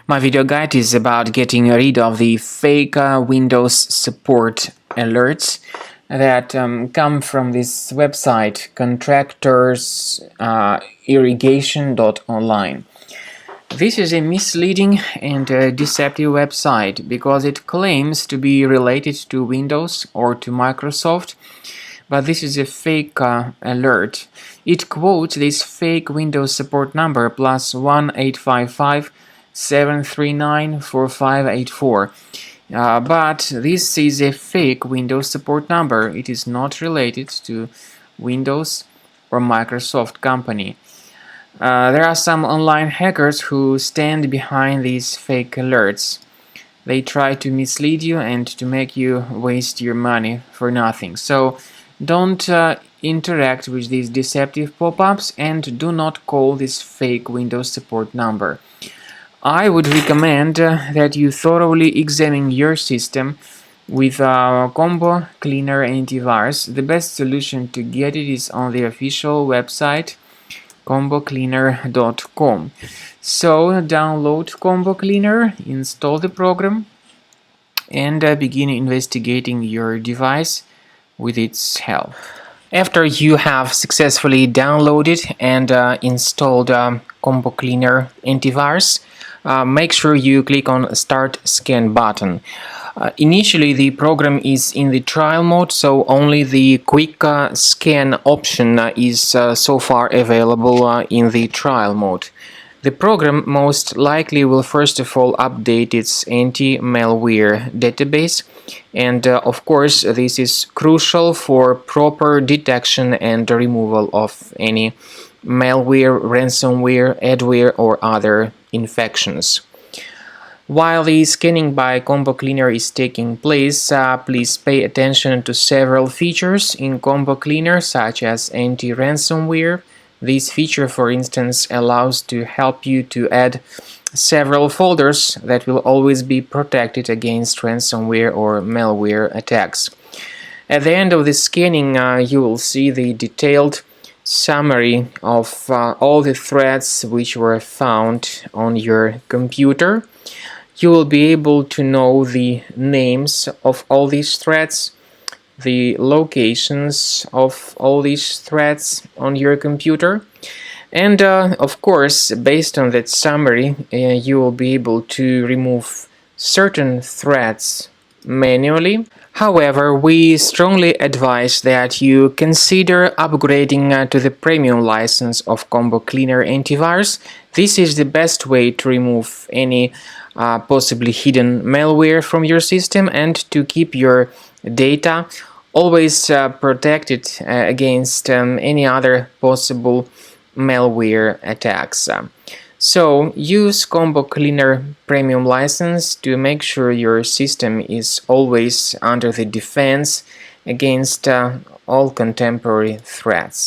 My video guide is about getting rid of the fake Windows support alerts that come from this website, contractorsirrigation.online. This is a misleading and deceptive website because it claims to be related to Windows or to Microsoft, but this is a fake alert. It quotes this fake Windows support number +1 855 739 4584. But this is a fake Windows support number. It is not related to Windows or Microsoft company. There are some online hackers who stand behind these fake alerts. They try to mislead you and to make you waste your money for nothing. So don't interact with these deceptive pop-ups and do not call this fake Windows support number. I would recommend that you thoroughly examine your system with Combo Cleaner Antivirus. The best solution to get it is on the official website combocleaner.com. So download Combo Cleaner, install the program, and begin investigating your device with its help. After you have successfully downloaded and installed Combo Cleaner Antivirus, make sure you click on Start Scan button. Initially, the program is in the trial mode, so only the quick scan option is so far available in the trial mode. The program most likely will first of all update its anti-malware database, and of course this is crucial for proper detection and removal of any malware, ransomware, adware or other infections. While the scanning by Combo Cleaner is taking place, please pay attention to several features in Combo Cleaner, such as anti-ransomware. This feature, for instance, allows to help you to add several folders that will always be protected against ransomware or malware attacks. At the end of the scanning, you will see the detailed summary of all the threads which were found on your computer. You will be able to know the names of all these threads, the locations of all these threads on your computer, and of course, based on that summary, you will be able to remove certain threads manually. However, we strongly advise that you consider upgrading to the premium license of Combo Cleaner Antivirus. This is the best way to remove any possibly hidden malware from your system and to keep your data always protected against any other possible malware attacks. So use Combo Cleaner Premium license to make sure your system is always under the defense against all contemporary threats.